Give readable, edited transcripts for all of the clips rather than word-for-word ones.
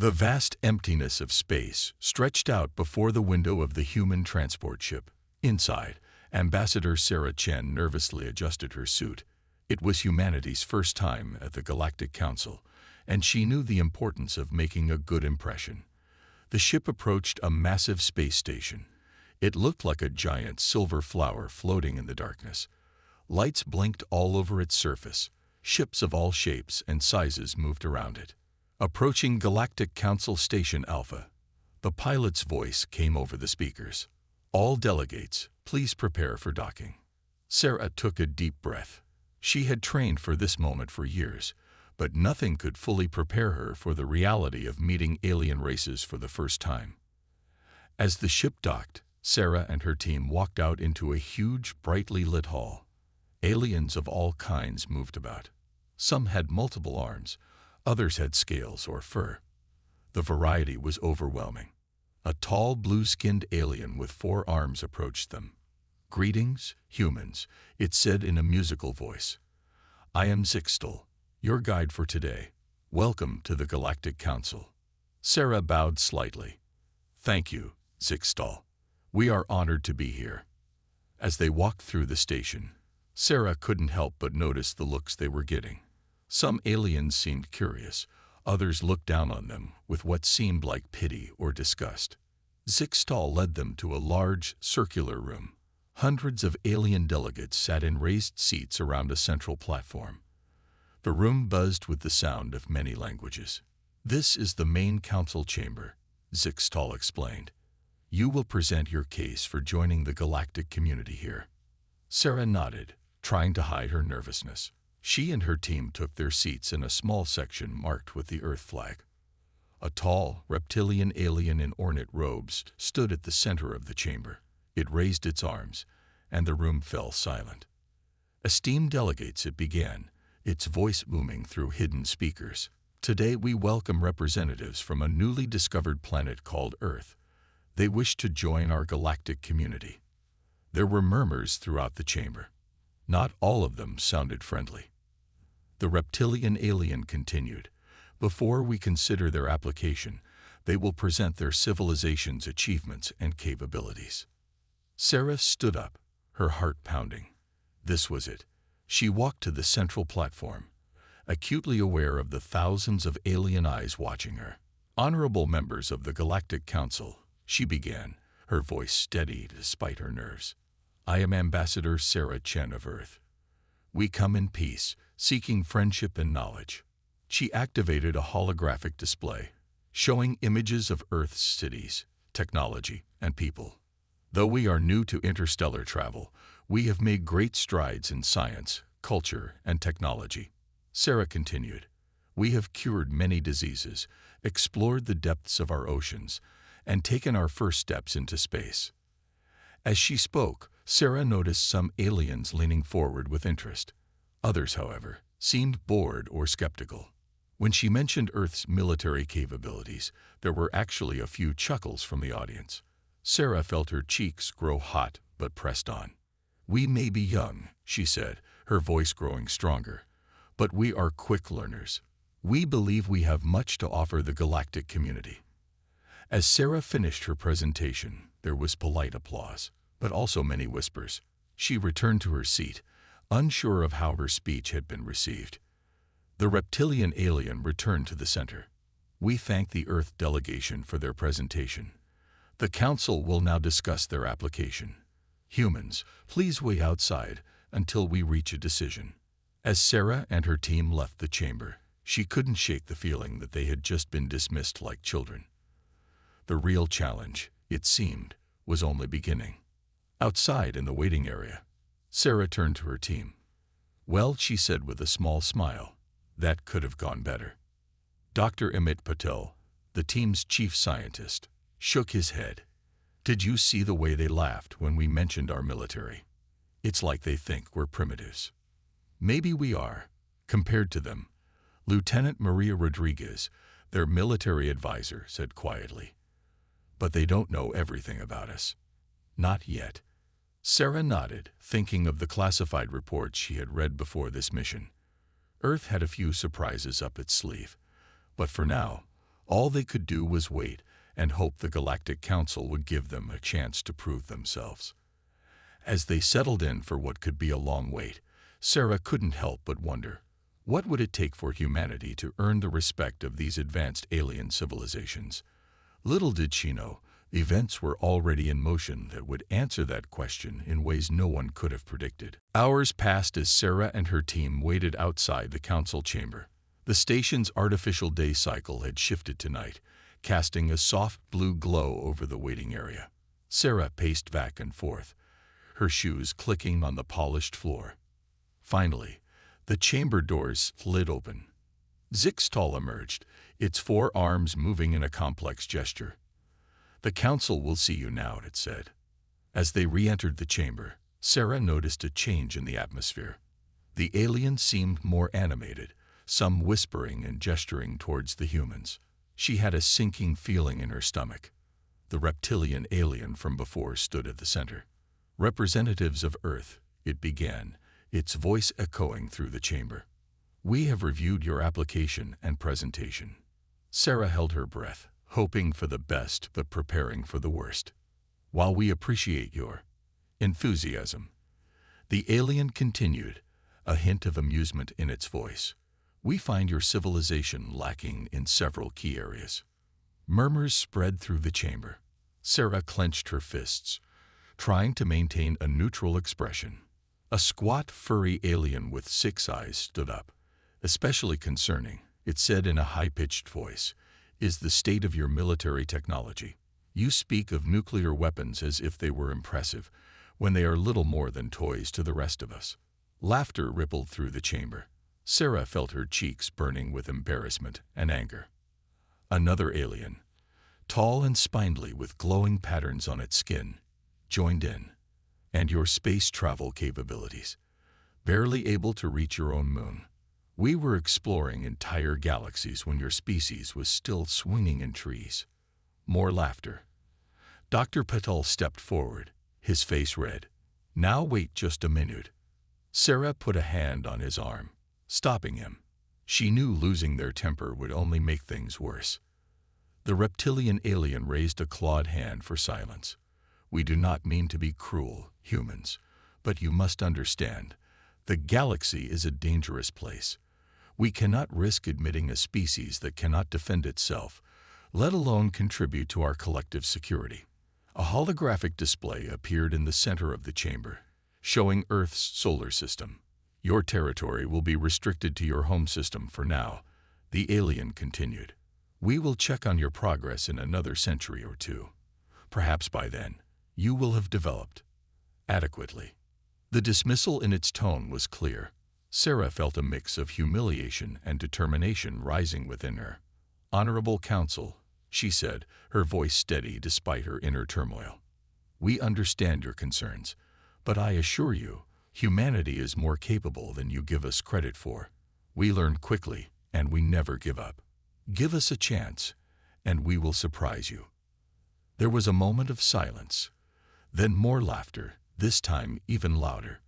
The vast emptiness of space stretched out before the window of the human transport ship. Inside, Ambassador Sarah Chen nervously adjusted her suit. It was humanity's first time at the Galactic Council, and she knew the importance of making a good impression. The ship approached a massive space station. It looked like a giant silver flower floating in the darkness. Lights blinked all over its surface. Ships of all shapes and sizes moved around it. Approaching Galactic Council Station Alpha, the pilot's voice came over the speakers. All delegates, please prepare for docking. Sarah took a deep breath. She had trained for this moment for years, but nothing could fully prepare her for the reality of meeting alien races for the first time. As the ship docked, Sarah and her team walked out into a huge, brightly lit hall. Aliens of all kinds moved about. Some had multiple arms, others had scales or fur. The variety was overwhelming. A tall, blue-skinned alien with 4 arms approached them. "Greetings, humans," it said in a musical voice. "I am Zixtal, your guide for today. Welcome to the Galactic Council." Sarah bowed slightly. "Thank you, Zixtal. We are honored to be here." As they walked through the station, Sarah couldn't help but notice the looks they were getting. Some aliens seemed curious, others looked down on them with what seemed like pity or disgust. Zixtal led them to a large, circular room. Hundreds of alien delegates sat in raised seats around a central platform. The room buzzed with the sound of many languages. "This is the main council chamber," Zixtal explained. "You will present your case for joining the galactic community here." Sarah nodded, trying to hide her nervousness. She and her team took their seats in a small section marked with the Earth flag. A tall, reptilian alien in ornate robes stood at the center of the chamber. It raised its arms, and the room fell silent. "Esteemed delegates," it began, its voice booming through hidden speakers. "Today we welcome representatives from a newly discovered planet called Earth. They wish to join our galactic community." There were murmurs throughout the chamber. Not all of them sounded friendly. The reptilian alien continued. "Before we consider their application, they will present their civilization's achievements and capabilities." Sarah stood up, her heart pounding. This was it. She walked to the central platform, acutely aware of the thousands of alien eyes watching her. "Honorable members of the Galactic Council," she began, her voice steady despite her nerves. "I am Ambassador Sarah Chen of Earth. We come in peace, seeking friendship and knowledge." She activated a holographic display, showing images of Earth's cities, technology, and people. "Though we are new to interstellar travel, we have made great strides in science, culture, and technology." Sarah continued. "We have cured many diseases, explored the depths of our oceans, and taken our first steps into space." As she spoke, Sarah noticed some aliens leaning forward with interest. Others, however, seemed bored or skeptical. When she mentioned Earth's military capabilities, there were actually a few chuckles from the audience. Sarah felt her cheeks grow hot but pressed on. "We may be young," she said, her voice growing stronger, "but we are quick learners. We believe we have much to offer the galactic community." As Sarah finished her presentation, there was polite applause, but also many whispers. She returned to her seat, unsure of how her speech had been received. The reptilian alien returned to the center. "We thank the Earth delegation for their presentation. The Council will now discuss their application. Humans, please wait outside until we reach a decision." As Sarah and her team left the chamber, she couldn't shake the feeling that they had just been dismissed like children. The real challenge, it seemed, was only beginning. Outside in the waiting area, Sarah turned to her team. "Well," she said with a small smile, "that could have gone better." Dr. Amit Patel, the team's chief scientist, shook his head. "Did you see the way they laughed when we mentioned our military? It's like they think we're primitives." "Maybe we are, compared to them," Lieutenant Maria Rodriguez, their military advisor, said quietly. "But they don't know everything about us. Not yet." Sarah nodded, thinking of the classified reports she had read before this mission. Earth had a few surprises up its sleeve, but for now, All they could do was wait and hope the Galactic Council would give them a chance to prove themselves. As they settled in for what could be a long wait, Sarah couldn't help but wonder, what would it take for humanity to earn the respect of these advanced alien civilizations? Little did she know, events were already in motion that would answer that question in ways no one could have predicted. Hours passed as Sarah and her team waited outside the council chamber. The station's artificial day cycle had shifted to night, casting a soft blue glow over the waiting area. Sarah paced back and forth, her shoes clicking on the polished floor. Finally, the chamber doors slid open. Zixtal emerged, its 4 arms moving in a complex gesture. "The council will see you now," it said. As they re-entered the chamber, Sarah noticed a change in the atmosphere. The aliens seemed more animated, some whispering and gesturing towards the humans. She had a sinking feeling in her stomach. The reptilian alien from before stood at the center. "Representatives of Earth," it began, its voice echoing through the chamber. "We have reviewed your application and presentation." Sarah held her breath, hoping for the best but preparing for the worst. "While we appreciate your enthusiasm," the alien continued, a hint of amusement in its voice, "we find your civilization lacking in several key areas." Murmurs spread through the chamber. Sarah clenched her fists, trying to maintain a neutral expression. A squat, furry alien with 6 eyes stood up. "Especially concerning," it said in a high-pitched voice, "is the state of your military technology. You speak of nuclear weapons as if they were impressive, when they are little more than toys to the rest of us." Laughter rippled through the chamber. Sarah felt her cheeks burning with embarrassment and anger. Another alien, tall and spindly with glowing patterns on its skin, joined in. "And your space travel capabilities. Barely able to reach your own moon. We were exploring entire galaxies when your species was still swinging in trees." More laughter. Dr. Patel stepped forward, his face red. "Now wait just a minute." Sarah put a hand on his arm, stopping him. She knew losing their temper would only make things worse. The reptilian alien raised a clawed hand for silence. "We do not mean to be cruel, humans, but you must understand, the galaxy is a dangerous place. We cannot risk admitting a species that cannot defend itself, let alone contribute to our collective security." A holographic display appeared in the center of the chamber, showing Earth's solar system. "Your territory will be restricted to your home system for now," the alien continued. "We will check on your progress in another century or 2. Perhaps by then, you will have developed adequately." The dismissal in its tone was clear. Sarah felt a mix of humiliation and determination rising within her. "Honorable Council," she said, her voice steady despite her inner turmoil. "We understand your concerns, but I assure you, humanity is more capable than you give us credit for. We learn quickly, and we never give up. Give us a chance, and we will surprise you." There was a moment of silence, then more laughter, this time even louder.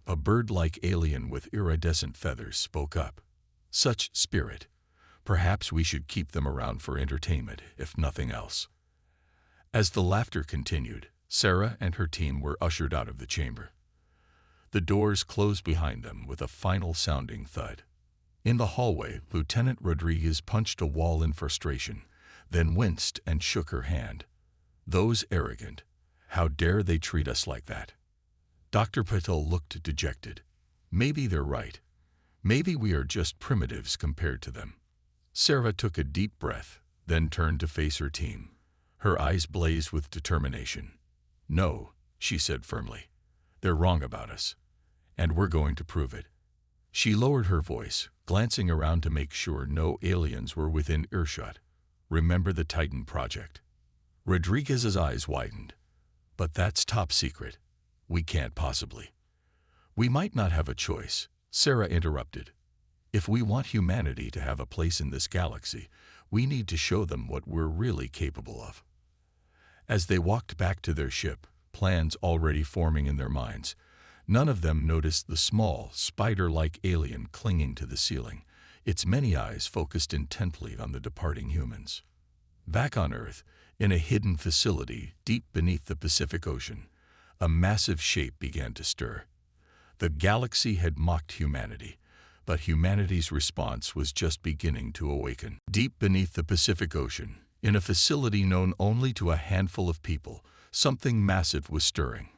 A bird-like alien with iridescent feathers spoke up. "Such spirit. Perhaps we should keep them around for entertainment, if nothing else." As the laughter continued, Sarah and her team were ushered out of the chamber. The doors closed behind them with a final sounding thud. In the hallway, Lieutenant Rodriguez punched a wall in frustration, then winced and shook her hand. "Those arrogant. How dare they treat us like that?" Dr. Patel looked dejected. "Maybe they're right. Maybe we are just primitives compared to them." Sarah took a deep breath, then turned to face her team. Her eyes blazed with determination. "No," she said firmly. "They're wrong about us, and we're going to prove it." She lowered her voice, glancing around to make sure no aliens were within earshot. "Remember the Titan project?" Rodriguez's eyes widened. "But that's top secret. We can't possibly." "We might not have a choice," Sarah interrupted. "If we want humanity to have a place in this galaxy, we need to show them what we're really capable of." As they walked back to their ship, plans already forming in their minds, none of them noticed the small, spider-like alien clinging to the ceiling, its many eyes focused intently on the departing humans. Back on Earth, in a hidden facility deep beneath the Pacific Ocean, a massive shape began to stir. The galaxy had mocked humanity, but humanity's response was just beginning to awaken. Deep beneath the Pacific Ocean, in a facility known only to a handful of people, something massive was stirring.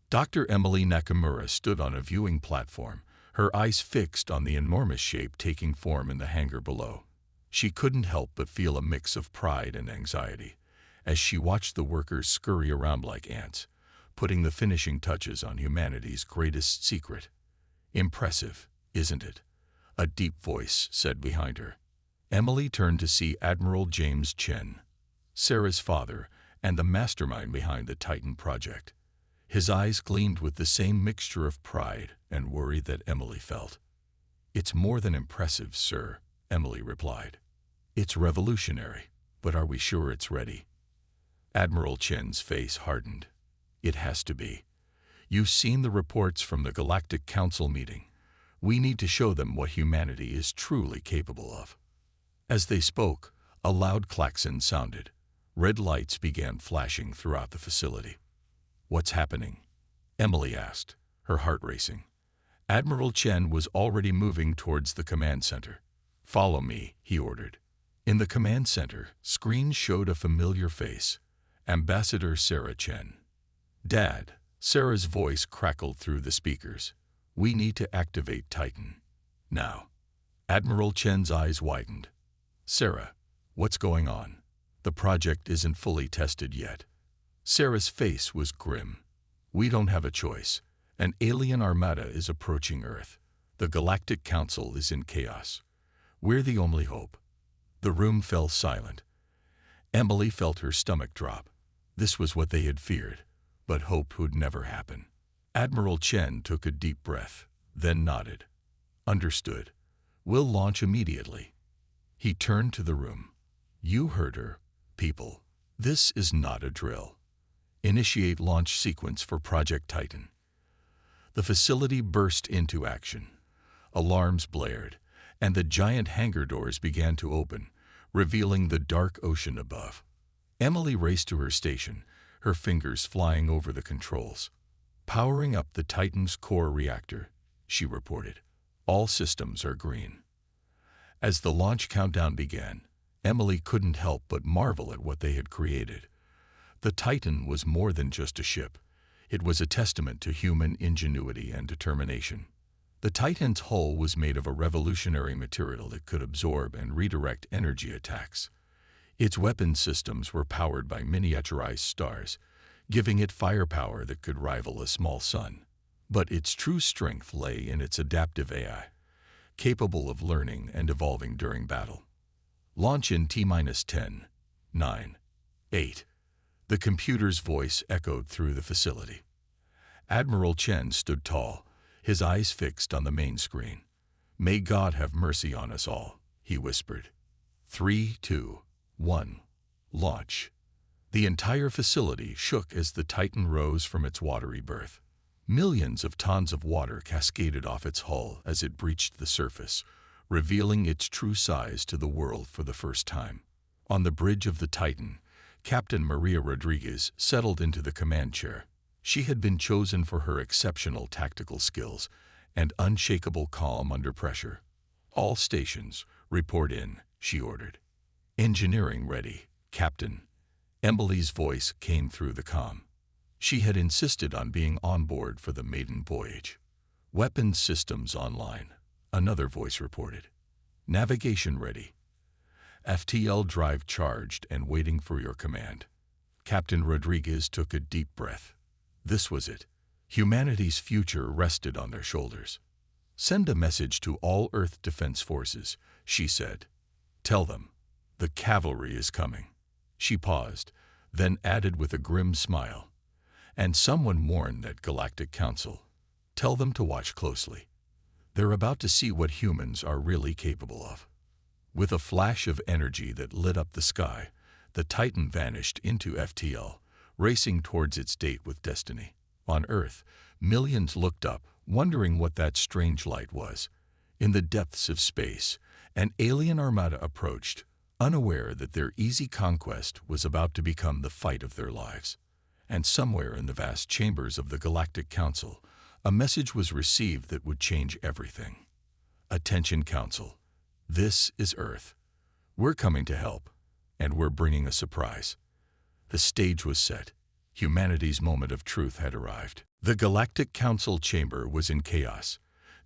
Dr. Emily Nakamura stood on a viewing platform, her eyes fixed on the enormous shape taking form in the hangar below. She couldn't help but feel a mix of pride and anxiety as she watched the workers scurry around like ants, putting the finishing touches on humanity's greatest secret. "Impressive, isn't it?" a deep voice said behind her. Emily turned to see Admiral James Chen, Sarah's father and the mastermind behind the Titan project. His eyes gleamed with the same mixture of pride and worry that Emily felt. "It's more than impressive, sir," Emily replied. "It's revolutionary, but are we sure it's ready?" Admiral Chen's face hardened. "It has to be. You've seen the reports from the Galactic Council meeting. We need to show them what humanity is truly capable of." As they spoke, a loud klaxon sounded. Red lights began flashing throughout the facility. "What's happening?" Emily asked, her heart racing. Admiral Chen was already moving towards the command center. "Follow me," he ordered. In the command center, screens showed a familiar face, Ambassador Sarah Chen. "Dad," Sarah's voice crackled through the speakers. "We need to activate Titan. Now." Admiral Chen's eyes widened. "Sarah, what's going on? The project isn't fully tested yet." Sarah's face was grim. "We don't have a choice. An alien armada is approaching Earth. The Galactic Council is in chaos. We're the only hope." The room fell silent. Emily felt her stomach drop. This was what they had feared, but hoped would never happen. Admiral Chen took a deep breath, then nodded. "Understood. We'll launch immediately." He turned to the room. "You heard her, people. This is not a drill. Initiate launch sequence for Project Titan." The facility burst into action. Alarms blared, and the giant hangar doors began to open, revealing the dark ocean above. Emily raced to her station, her fingers flying over the controls. "Powering up the Titan's core reactor," she reported. "All systems are green." As the launch countdown began, Emily couldn't help but marvel at what they had created. The Titan was more than just a ship. It was a testament to human ingenuity and determination. The Titan's hull was made of a revolutionary material that could absorb and redirect energy attacks. Its weapon systems were powered by miniaturized stars, giving it firepower that could rival a small sun. But its true strength lay in its adaptive AI, capable of learning and evolving during battle. "Launch in T-10, 9, 8. The computer's voice echoed through the facility. Admiral Chen stood tall, his eyes fixed on the main screen. "May God have mercy on us all," he whispered. 3, 2, 1. Launch. The entire facility shook as the Titan rose from its watery berth. Millions of tons of water cascaded off its hull as it breached the surface, revealing its true size to the world for the first time. On the bridge of the Titan, Captain Maria Rodriguez settled into the command chair. She had been chosen for her exceptional tactical skills and unshakable calm under pressure. "All stations, report in," she ordered. "Engineering ready, Captain." Emily's voice came through the comm. She had insisted on being on board for the maiden voyage. "Weapons systems online," another voice reported. "Navigation ready. FTL drive charged and waiting for your command." Captain Rodriguez took a deep breath. This was it. Humanity's future rested on their shoulders. "Send a message to all Earth Defense Forces," she said. "Tell them, the cavalry is coming." She paused, then added with a grim smile, "And someone warned that Galactic Council. Tell them to watch closely. They're about to see what humans are really capable of." With a flash of energy that lit up the sky, the Titan vanished into FTL, racing towards its date with destiny. On Earth, millions looked up, wondering what that strange light was. In the depths of space, an alien armada approached, unaware that their easy conquest was about to become the fight of their lives. And somewhere in the vast chambers of the Galactic Council, a message was received that would change everything. Attention, Council. This is Earth. We're coming to help, and we're bringing a surprise. The stage was set. Humanity's moment of truth had arrived. The Galactic Council chamber was in chaos.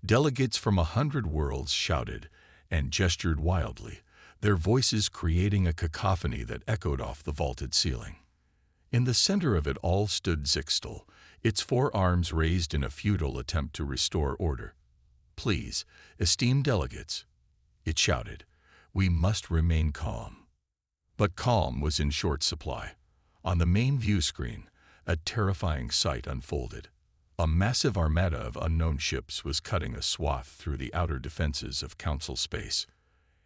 Delegates from 100 worlds shouted and gestured wildly, their voices creating a cacophony that echoed off the vaulted ceiling. In the center of it all stood Zixtal, its four arms raised in a futile attempt to restore order. "Please, esteemed delegates," it shouted, "we must remain calm." But calm was in short supply. On the main view screen, a terrifying sight unfolded. A massive armada of unknown ships was cutting a swath through the outer defenses of Council space.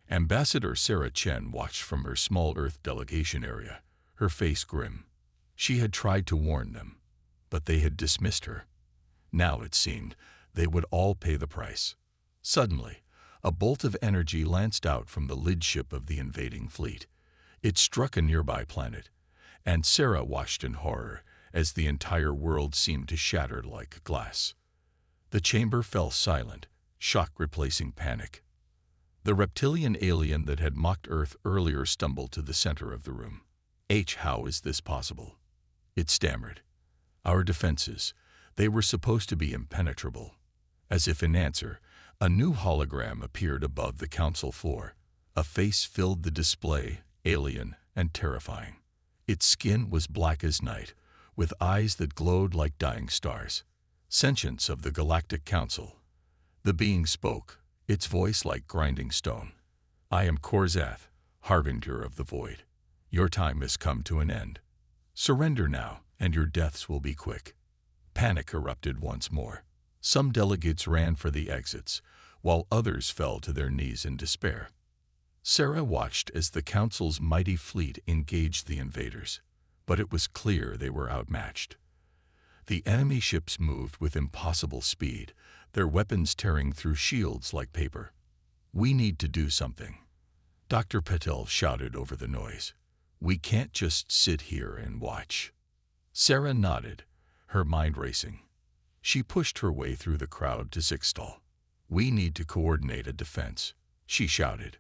Ambassador Sarah Chen watched from her small Earth delegation area, her face grim. She had tried to warn them, but they had dismissed her. Now, it seemed, they would all pay the price. Suddenly, a bolt of energy lanced out from the lid ship of the invading fleet. It struck a nearby planet, and Sarah watched in horror as the entire world seemed to shatter like glass. The chamber fell silent, shock replacing panic. The reptilian alien that had mocked Earth earlier stumbled to the center of the room. How is this possible?" it stammered. "Our defenses, they were supposed to be impenetrable." As if in answer, a new hologram appeared above the council floor. A face filled the display, alien and terrifying. Its skin was black as night, with eyes that glowed like dying stars. Sentience of the Galactic Council. The being spoke, its voice like grinding stone. "I am Korzath, harbinger of the void. Your time has come to an end. Surrender now, and your deaths will be quick." Panic erupted once more. Some delegates ran for the exits, while others fell to their knees in despair. Sarah watched as the Council's mighty fleet engaged the invaders, but it was clear they were outmatched. The enemy ships moved with impossible speed, their weapons tearing through shields like paper. "We need to do something," Dr. Patel shouted over the noise. "We can't just sit here and watch." Sarah nodded, her mind racing. She pushed her way through the crowd to Zixtal. "We need to coordinate a defense," she shouted.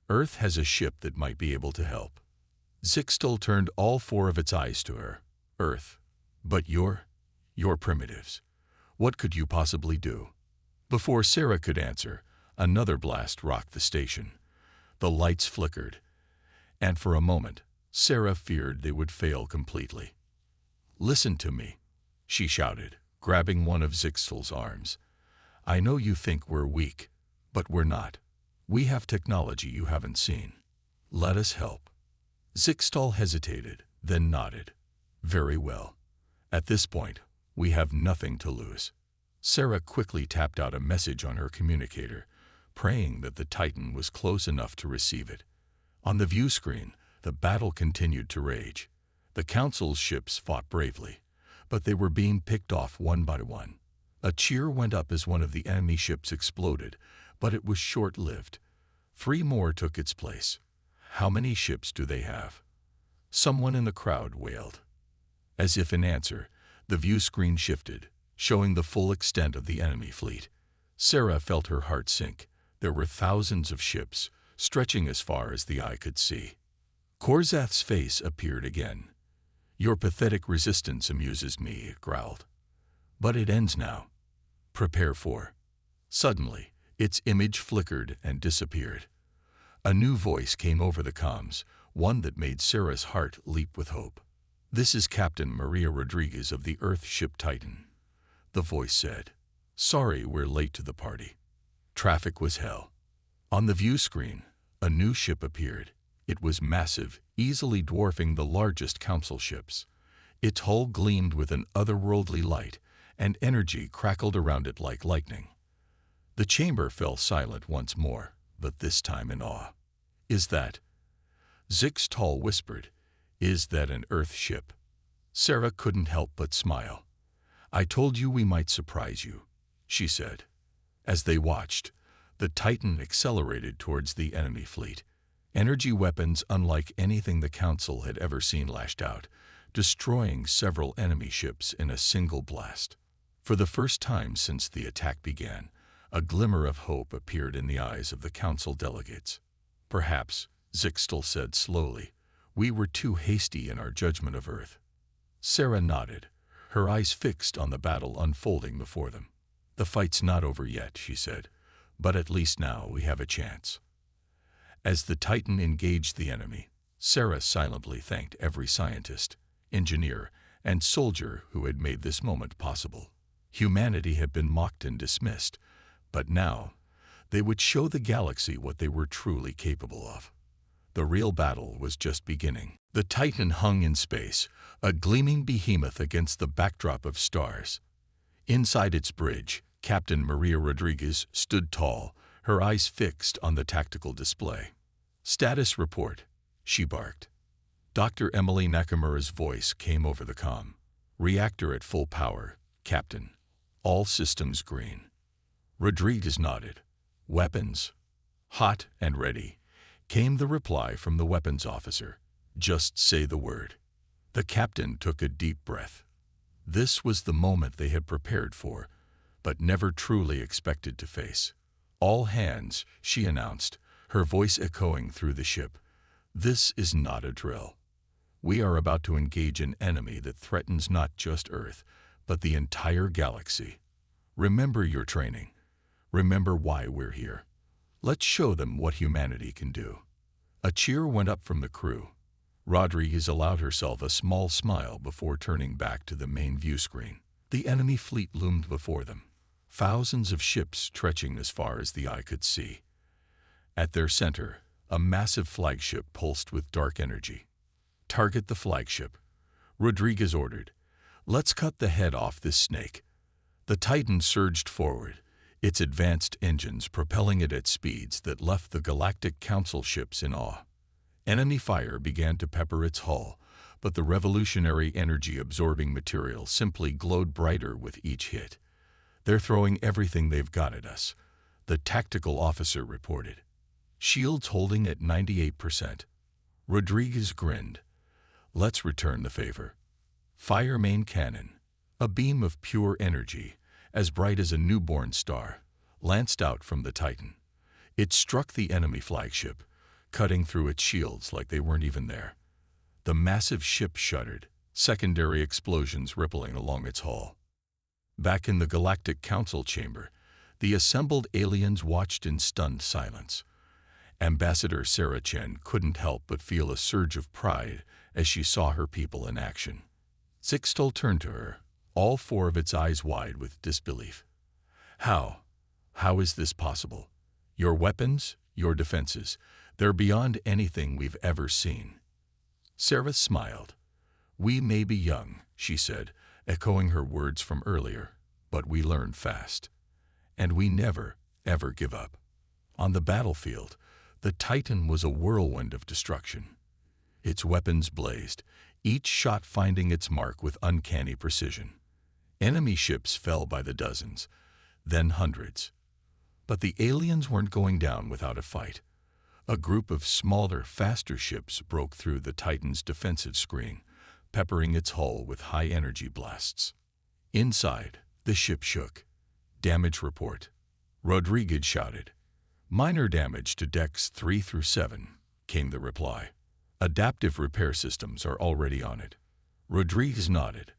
"Earth has a ship that might be able to help." Zixtal turned all four of its eyes to her. "Earth, but you're primitives. What could you possibly do?" Before Sarah could answer, another blast rocked the station. The lights flickered, and for a moment, Sarah feared they would fail completely. "Listen to me," she shouted, grabbing one of Zixtal's arms. "I know you think we're weak, but we're not. We have technology you haven't seen. Let us help." Zixtal hesitated, then nodded. "Very well. At this point, we have nothing to lose." Sarah quickly tapped out a message on her communicator, praying that the Titan was close enough to receive it. On the view screen, the battle continued to rage. The Council's ships fought bravely, but they were being picked off one by one. A cheer went up as one of the enemy ships exploded, but it was short-lived. 3 more took its place. "How many ships do they have?" someone in the crowd wailed. As if in answer, the view screen shifted, showing the full extent of the enemy fleet. Sarah felt her heart sink. There were thousands of ships, stretching as far as the eye could see. Korzath's face appeared again. "Your pathetic resistance amuses me," it growled. "But it ends now. Prepare for..." Suddenly, its image flickered and disappeared. A new voice came over the comms, one that made Sarah's heart leap with hope. "This is Captain Maria Rodriguez of the Earth ship Titan," the voice said. "Sorry we're late to the party. Traffic was hell." On the view screen, a new ship appeared. It was massive, easily dwarfing the largest council ships. Its hull gleamed with an otherworldly light, and energy crackled around it like lightning. The chamber fell silent once more, but this time in awe. "Is that..." Zixtal whispered. "Is that an Earth ship?" Sarah couldn't help but smile. "I told you we might surprise you," she said. As they watched, the Titan accelerated towards the enemy fleet. Energy weapons unlike anything the Council had ever seen lashed out, destroying several enemy ships in a single blast. For the first time since the attack began, a glimmer of hope appeared in the eyes of the Council delegates. Perhaps, Zixtel said slowly, we were too hasty in our judgment of Earth. Sarah nodded, her eyes fixed on the battle unfolding before them. The fight's not over yet, she said, but at least now we have a chance. As the Titan engaged the enemy, Sarah silently thanked every scientist, engineer, and soldier who had made this moment possible. Humanity had been mocked and dismissed, but now they would show the galaxy what they were truly capable of. The real battle was just beginning. The Titan hung in space, a gleaming behemoth against the backdrop of stars. Inside its bridge, Captain Maria Rodriguez stood tall, her eyes fixed on the tactical display. Status report, she barked. Dr. Emily Nakamura's voice came over the comm. Reactor at full power, Captain. All systems green. Rodriguez nodded. Weapons? Hot and ready, came the reply from the weapons officer. Just say the word. The captain took a deep breath. This was the moment they had prepared for, but never truly expected to face. All hands, she announced, her voice echoing through the ship. This is not a drill. We are about to engage an enemy that threatens not just Earth, but the entire galaxy. Remember your training. Remember why we're here. Let's show them what humanity can do. A cheer went up from the crew. Rodriguez allowed herself a small smile before turning back to the main view screen. The enemy fleet loomed before them, thousands of ships stretching as far as the eye could see. At their center, a massive flagship pulsed with dark energy. Target the flagship, Rodriguez ordered. Let's cut the head off this snake. The Titan surged forward, its advanced engines propelling it at speeds that left the Galactic Council ships in awe. Enemy fire began to pepper its hull, but the revolutionary energy-absorbing material simply glowed brighter with each hit. They're throwing everything they've got at us, the tactical officer reported. Shields holding at 98%. Rodriguez grinned. Let's return the favor. Fire main cannon, a beam of pure energy, as bright as a newborn star, lanced out from the Titan. It struck the enemy flagship, cutting through its shields like they weren't even there. The massive ship shuddered, secondary explosions rippling along its hull. Back in the Galactic Council chamber, the assembled aliens watched in stunned silence. Ambassador Sarah Chen couldn't help but feel a surge of pride as she saw her people in action. Zixtel turned to her, all four of its eyes wide with disbelief. How? How is this possible? Your weapons, your defenses, they're beyond anything we've ever seen. Sarah smiled. We may be young, she said, echoing her words from earlier, but we learn fast. And we never, ever give up. On the battlefield, the Titan was a whirlwind of destruction. Its weapons blazed, each shot finding its mark with uncanny precision. Enemy ships fell by the dozens, then hundreds. But the aliens weren't going down without a fight. A group of smaller, faster ships broke through the Titan's defensive screen, peppering its hull with high-energy blasts. Inside, the ship shook. Damage report. Rodriguez shouted. Minor damage to decks 3 through 7, came the reply. Adaptive repair systems are already on it. Rodriguez nodded.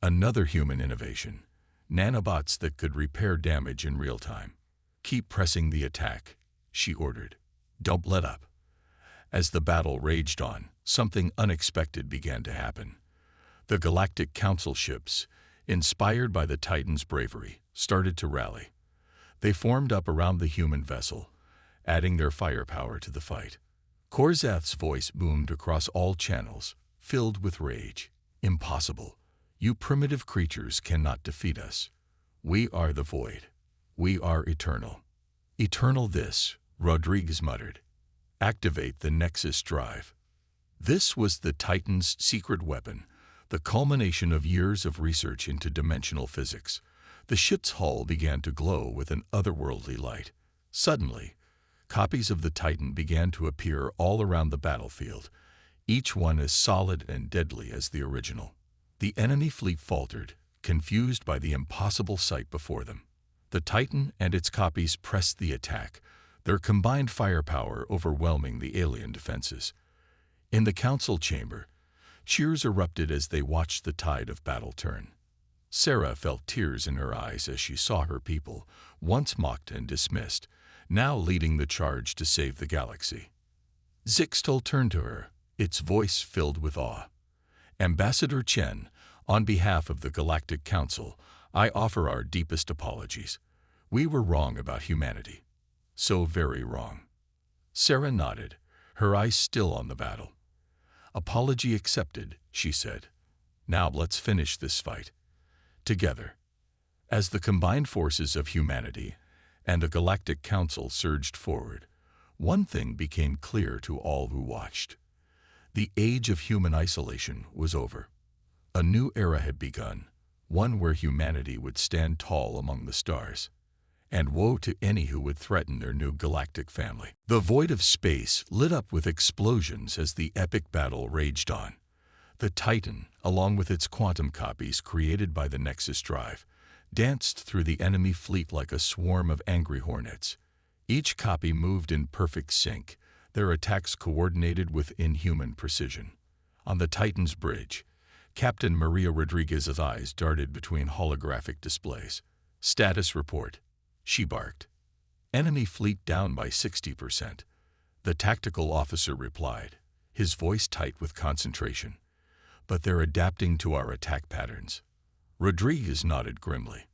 Another human innovation. Nanobots that could repair damage in real time. Keep pressing the attack, she ordered. Don't let up. As the battle raged on, something unexpected began to happen. The Galactic Council ships, inspired by the Titan's bravery, started to rally. They formed up around the human vessel, adding their firepower to the fight. Korzath's voice boomed across all channels, filled with rage. Impossible. You primitive creatures cannot defeat us. We are the void. We are eternal. Eternal this, Rodriguez muttered. Activate the Nexus drive. This was the Titan's secret weapon, the culmination of years of research into dimensional physics. The ship's hull began to glow with an otherworldly light. Suddenly, Copies of the Titan began to appear all around the battlefield, each one as solid and deadly as the original. The enemy fleet faltered, confused by the impossible sight before them. The Titan and its copies pressed the attack, their combined firepower overwhelming the alien defenses. In the council chamber, cheers erupted as they watched the tide of battle turn. Sarah felt tears in her eyes as she saw her people, once mocked and dismissed, now leading the charge to save the galaxy. Zixtal turned to her, its voice filled with awe. "Ambassador Chen, on behalf of the Galactic Council, I offer our deepest apologies. We were wrong about humanity. So very wrong." Sarah nodded, her eyes still on the battle. "Apology accepted," she said. "Now let's finish this fight together." As the combined forces of humanity and the Galactic Council surged forward, one thing became clear to all who watched. The age of human isolation was over. A new era had begun, one where humanity would stand tall among the stars. And woe to any who would threaten their new galactic family. The void of space lit up with explosions as the epic battle raged on. The Titan, along with its quantum copies created by the Nexus drive, danced through the enemy fleet like a swarm of angry hornets. Each copy moved in perfect sync, their attacks coordinated with inhuman precision. On the Titan's bridge, Captain Maria Rodriguez's eyes darted between holographic displays. "Status report," she barked. "Enemy fleet down by 60%. The tactical officer replied, his voice tight with concentration. "But they're adapting to our attack patterns." Rodriguez nodded grimly.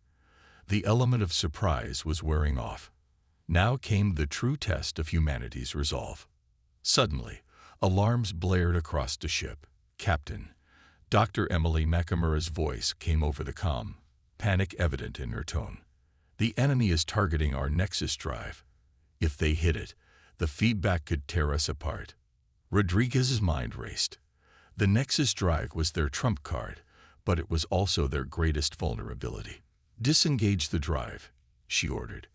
The element of surprise was wearing off. Now came the true test of humanity's resolve. Suddenly, alarms blared across the ship. "Captain," Dr. Emily Nakamura's voice came over the comm, panic evident in her tone. "The enemy is targeting our Nexus drive. If they hit it, the feedback could tear us apart." Rodriguez's mind raced. The Nexus drive was their trump card, but it was also their greatest vulnerability. "Disengage the drive," she ordered.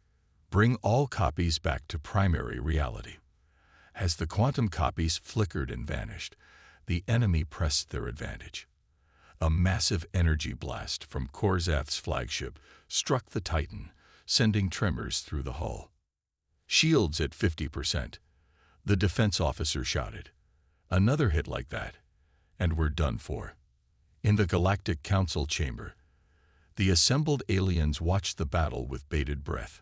"Bring all copies back to primary reality." As the quantum copies flickered and vanished, the enemy pressed their advantage. A massive energy blast from Korzath's flagship struck the Titan, sending tremors through the hull. "Shields at 50%, the defense officer shouted. "Another hit like that, and we're done for." In the Galactic Council chamber, the assembled aliens watched the battle with bated breath.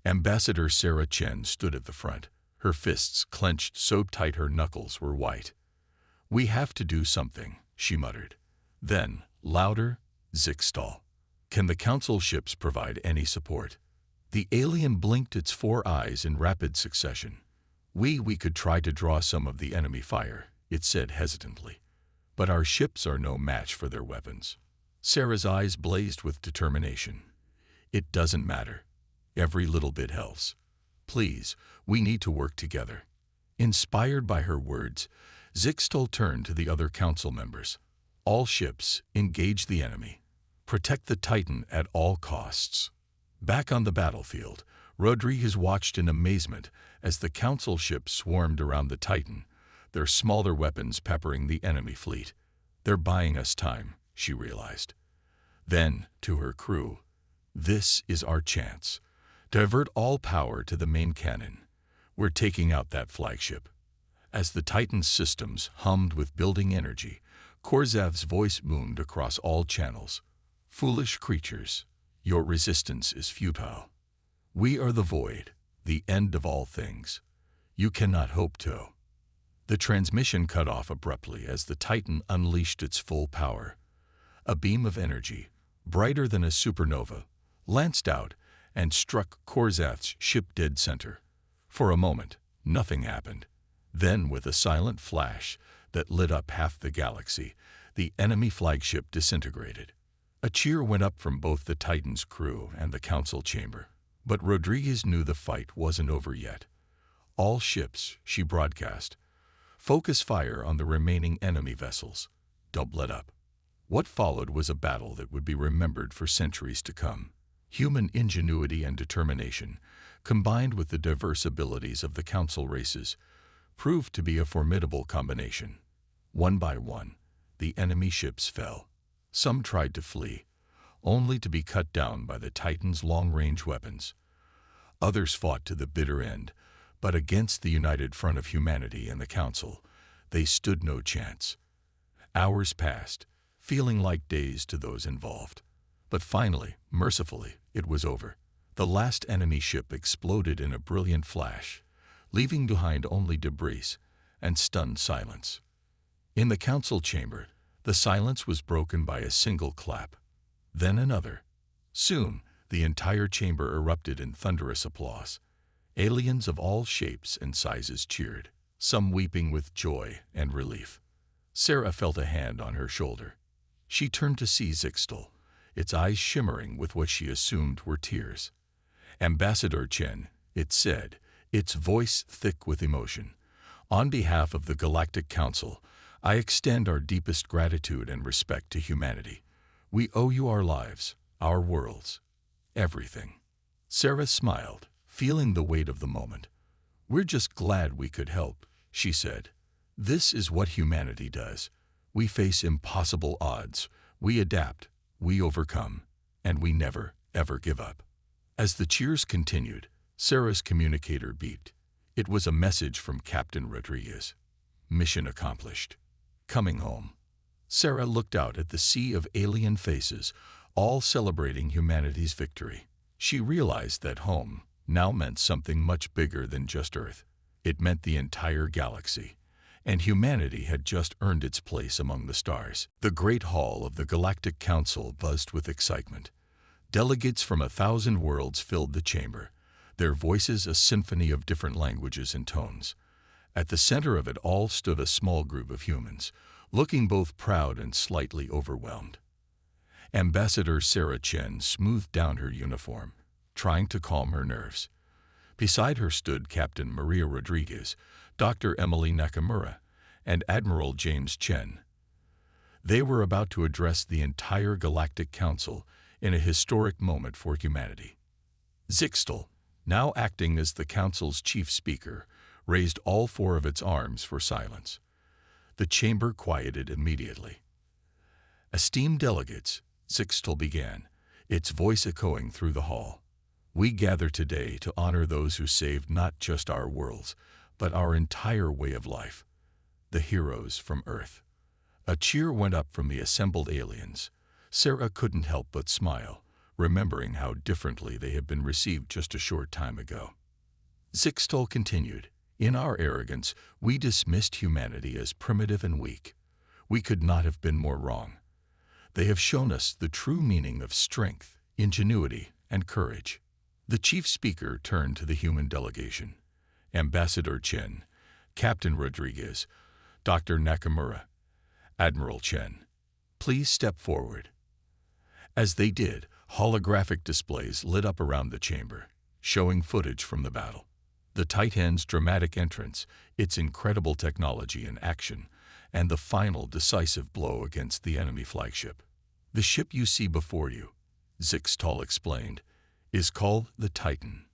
Ambassador Sarah Chen stood at the front, her fists clenched so tight her knuckles were white. "We have to do something," she muttered. Then, louder, "Zixtal. Can the council ships provide any support?" The alien blinked its 4 eyes in rapid succession. We could try to draw some of the enemy fire," it said hesitantly. "But our ships are no match for their weapons." Sarah's eyes blazed with determination. "It doesn't matter. Every little bit helps. Please, we need to work together." Inspired by her words, Zixtal turned to the other council members. "All ships, engage the enemy. Protect the Titan at all costs." Back on the battlefield, Rodriguez watched in amazement as the council ships swarmed around the Titan, their smaller weapons peppering the enemy fleet. "They're buying us time," she realized. Then, to her crew, "This is our chance. Divert all power to the main cannon. We're taking out that flagship." As the Titan's systems hummed with building energy, Korzath's voice boomed across all channels. "Foolish creatures, your resistance is futile. We are the void, the end of all things. You cannot hope to." The transmission cut off abruptly as the Titan unleashed its full power. A beam of energy, brighter than a supernova, lanced out and struck Korzath's ship dead center. For a moment, nothing happened. Then, with a silent flash that lit up half the galaxy, the enemy flagship disintegrated. A cheer went up from both the Titan's crew and the council chamber. But Rodriguez knew the fight wasn't over yet. "All ships," she broadcast, "focus fire on the remaining enemy vessels. Don't let up." What followed was a battle that would be remembered for centuries to come. Human ingenuity and determination, combined with the diverse abilities of the Council races, proved to be a formidable combination. One by one, the enemy ships fell. Some tried to flee, only to be cut down by the Titan's long-range weapons. Others fought to the bitter end, but against the united front of humanity and the Council, they stood no chance. Hours passed, feeling like days to those involved. But finally, mercifully, it was over. The last enemy ship exploded in a brilliant flash, leaving behind only debris and stunned silence. In the Council chamber, the silence was broken by a single clap, then another. Soon, the entire chamber erupted in thunderous applause. Aliens of all shapes and sizes cheered, some weeping with joy and relief. Sarah felt a hand on her shoulder. She turned to see Zixtal, its eyes shimmering with what she assumed were tears. "Ambassador Chen," it said, its voice thick with emotion, "on behalf of the Galactic Council, I extend our deepest gratitude and respect to humanity. We owe you our lives, our worlds, everything." Sarah smiled, feeling the weight of the moment. "We're just glad we could help," she said. "This is what humanity does. We face impossible odds, we adapt, we overcome, and we never, ever give up." As the cheers continued, Sarah's communicator beeped. It was a message from Captain Rodriguez. Mission accomplished. Coming home. Sarah looked out at the sea of alien faces, all celebrating humanity's victory. She realized that home now meant something much bigger than just Earth. It meant the entire galaxy, and humanity had just earned its place among the stars. The great hall of the Galactic Council buzzed with excitement. Delegates from 1,000 worlds filled the chamber, their voices a symphony of different languages and tones. At the center of it all stood a small group of humans, looking both proud and slightly overwhelmed. Ambassador Sarah Chen smoothed down her uniform, trying to calm her nerves. Beside her stood Captain Maria Rodriguez, Dr. Emily Nakamura, and Admiral James Chen. They were about to address the entire Galactic Council in a historic moment for humanity. Zixtal, now acting as the Council's chief speaker, raised all four of its arms for silence. The chamber quieted immediately. "Esteemed delegates," Zixtal began, its voice echoing through the hall, "we gather today to honor those who saved not just our worlds, but our entire way of life, the heroes from Earth." A cheer went up from the assembled aliens. Sarah couldn't help but smile, remembering how differently they had been received just a short time ago. Zixtal continued, "In our arrogance, we dismissed humanity as primitive and weak. We could not have been more wrong. They have shown us the true meaning of strength, ingenuity, and courage." The chief speaker turned to the human delegation. Ambassador Chen, Captain Rodriguez, Dr. Nakamura, Admiral Chen, please step forward. As they did, holographic displays lit up around the chamber, showing footage from the battle. The Titan's dramatic entrance, its incredible technology in action, and the final decisive blow against the enemy flagship. "The ship you see before you," Zixtal explained, "is called the Titan.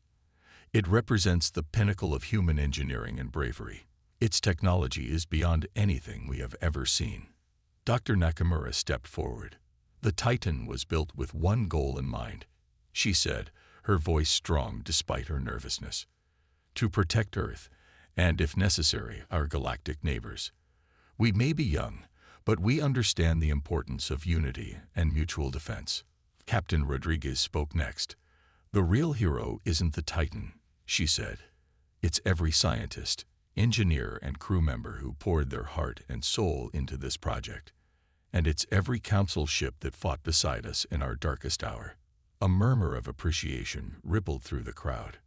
It represents the pinnacle of human engineering and bravery. Its technology is beyond anything we have ever seen." Dr. Nakamura stepped forward. "The Titan was built with one goal in mind," she said, her voice strong despite her nervousness. "To protect Earth, and if necessary, our galactic neighbors. We may be young, but we understand the importance of unity and mutual defense." Captain Rodriguez spoke next. "The real hero isn't the Titan," she said. "It's every scientist, engineer, and crew member who poured their heart and soul into this project. And it's every council ship that fought beside us in our darkest hour." A murmur of appreciation rippled through the crowd.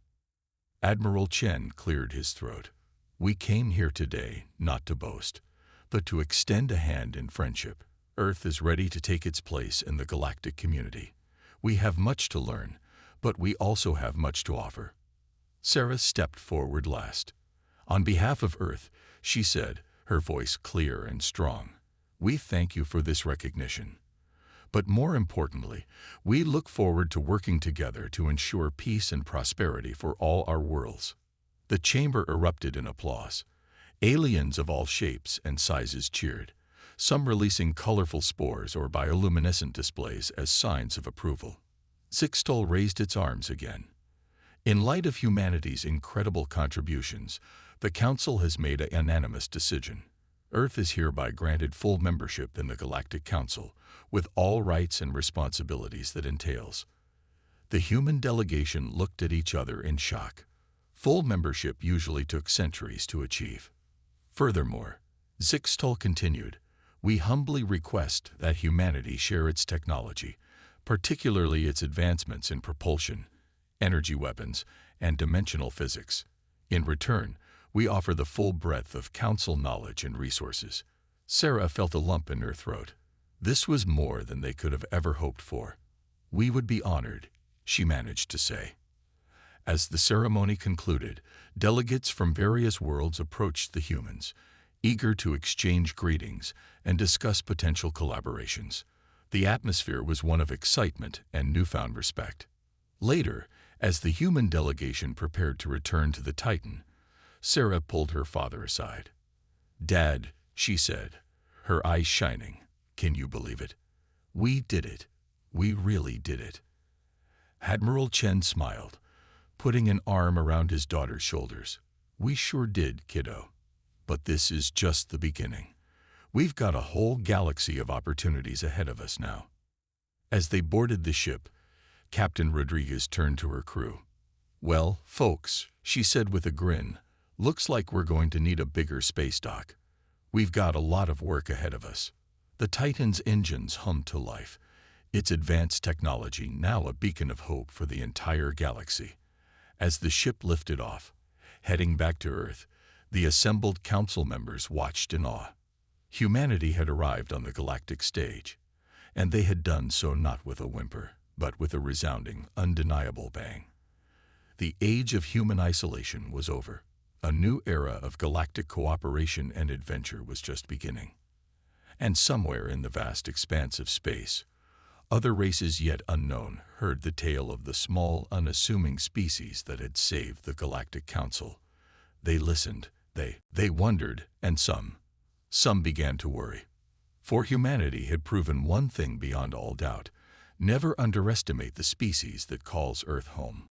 Admiral Chen cleared his throat. "We came here today not to boast, but to extend a hand in friendship. Earth is ready to take its place in the galactic community. We have much to learn, but we also have much to offer." Sarah stepped forward last. "On behalf of Earth," she said, her voice clear and strong, "we thank you for this recognition. But more importantly, we look forward to working together to ensure peace and prosperity for all our worlds." The chamber erupted in applause. Aliens of all shapes and sizes cheered, some releasing colorful spores or bioluminescent displays as signs of approval. Zixtol raised its arms again. "In light of humanity's incredible contributions, the Council has made a unanimous decision. Earth is hereby granted full membership in the Galactic Council, with all rights and responsibilities that entails." The human delegation looked at each other in shock. Full membership usually took centuries to achieve. Furthermore, Zixtol continued, "We humbly request that humanity share its technology, particularly its advancements in propulsion, energy weapons, and dimensional physics. In return, we offer the full breadth of Council knowledge and resources." Sarah felt a lump in her throat. This was more than they could have ever hoped for. "We would be honored," she managed to say. As the ceremony concluded, delegates from various worlds approached the humans, eager to exchange greetings and discuss potential collaborations. The atmosphere was one of excitement and newfound respect. Later, as the human delegation prepared to return to the Titan, Sarah pulled her father aside. "Dad," she said, her eyes shining, "can you believe it? We did it. We really did it." Admiral Chen smiled, putting an arm around his daughter's shoulders. "We sure did, kiddo. But this is just the beginning. We've got a whole galaxy of opportunities ahead of us now." As they boarded the ship, Captain Rodriguez turned to her crew. "Well, folks," she said with a grin, "looks like we're going to need a bigger space dock. We've got a lot of work ahead of us." The Titan's engines hummed to life, its advanced technology now a beacon of hope for the entire galaxy. As the ship lifted off, heading back to Earth, the assembled Council members watched in awe. Humanity had arrived on the galactic stage, and they had done so not with a whimper, but with a resounding, undeniable bang. The age of human isolation was over. A new era of galactic cooperation and adventure was just beginning. And somewhere in the vast expanse of space, other races yet unknown heard the tale of the small, unassuming species that had saved the Galactic Council. They listened, they wondered, and some began to worry. For humanity had proven one thing beyond all doubt: never underestimate the species that calls Earth home.